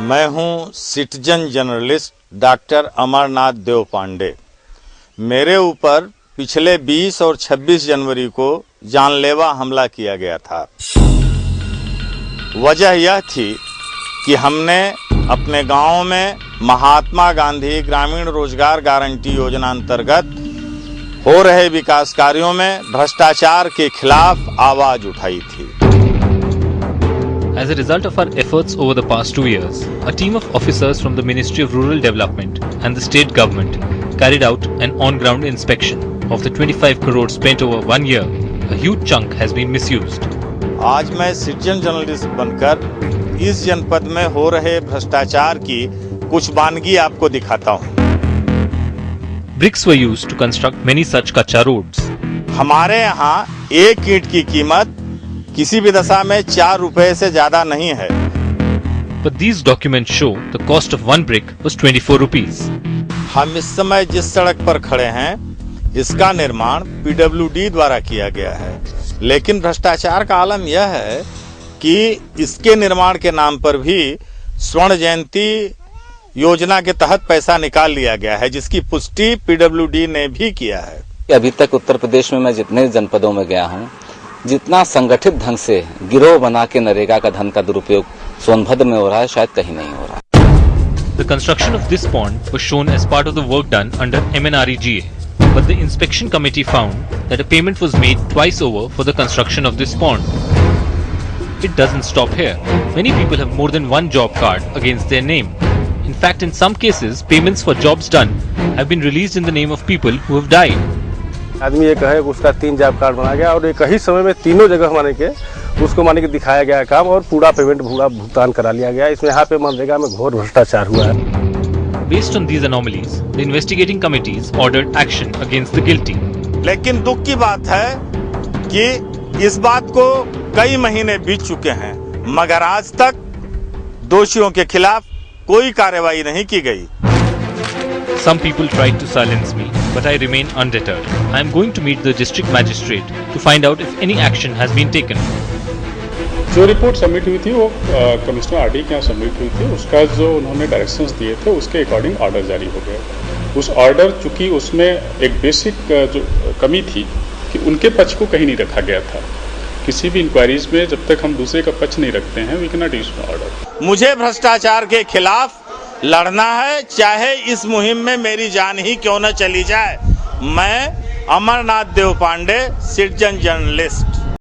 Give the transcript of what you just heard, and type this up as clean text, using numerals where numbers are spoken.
मैं हूं citizen journalist doctor Amarnath देवपांडे। मेरे ऊपर पिछले 20 और 26 जनवरी को जानलेवा हमला किया गया था। वजह यह थी कि हमने अपने गांव में महात्मा गांधी ग्रामीण रोजगार गारंटी योजना अंतर्गत हो रहे विकास कार्यों में भ्रष्टाचार के खिलाफ आवाज उठाई थी। As a result of our efforts over the past 2 years, a team of officers from the Ministry of Rural Development and the state government carried out an on-ground inspection. Of the 25 crore spent over 1 year, a huge chunk has been misused. आज मैं citizen journalist बनकर इस जनपद में हो रहे भ्रष्टाचार की कुछ वानगी आपको दिखाता हूँ। Bricks were used to construct many such kacha roads. हमारे यहाँ एक ईंट की कीमत किसी भी दशा में 4 रुपए से ज्यादा नहीं है। But these documents show the cost of one brick was 24 rupees. हम इस समय जिस सड़क पर खड़े हैं, इसका निर्माण PWD द्वारा किया गया है, लेकिन भ्रष्टाचार का आलम यह है कि इसके निर्माण के नाम पर भी स्वर्ण जयंती योजना के तहत पैसा निकाल लिया गया है, जिसकी पुष्टि PWD ने भी किया है। अभी तक उत्तर प्रदेश में मैं जितने जनपदों में गया हूँ, जितना संगठित ढंग से गिरोह बना के नरेगा का धन का दुरुपयोग सोनभद्र में हो रहा है, शायद कहीं नहीं हो रहा। The construction of this pond was shown as part of the work done under MNREGA, but the inspection committee found that a payment was made twice over for the construction of this pond. It doesn't stop here. Many people have more than one job card against their name. In fact, in some cases, payments for jobs done have been released in the name of people who have died. आदमी ये कहे उसका 3 job card बना गया और एक ही समय में तीनों जगह माने के उसको माने के दिखाया गया काम और पूरा पेमेंट भुगतान करा लिया गया। इसमें यहाँ पे मनरेगा में घोर भ्रष्टाचार हुआ है। Based on these anomalies, the investigating committees ordered action against the guilty. लेकिन दुख की बात है कि इस बात को कई महीने बीत चुके हैं, मगर आज तक दोषियों के खिलाफ कोई कार्रवाई नहीं की गई। Some people tried to silence me, but I remain undeterred. I am going to meet the district magistrate to find out if any action has been taken. जो रिपोर्ट सबमिट हुई थी वो कमिश्नर आरडी के यहाँ submit हुई थी। उसका जो उन्होंने डायरेक्शंस दिए थे उसके अकॉर्डिंग ऑर्डर जारी हो गया। उस ऑर्डर चूंकि उसमें एक बेसिक जो कमी थी कि उनके पक्ष को कहीं नहीं रखा गया था। किसी भी इंक्वायरीज में जब तक हम दूसरे का पक्ष नहीं रखते हैं, we can not issue order. मुझे भ्रष्टाचार के खिलाफ लड़ना है, चाहे इस मुहिम में मेरी जान ही क्यों न चली जाए। मैं अमरनाथ देवपांडे, सिटीजन जर्नलिस्ट।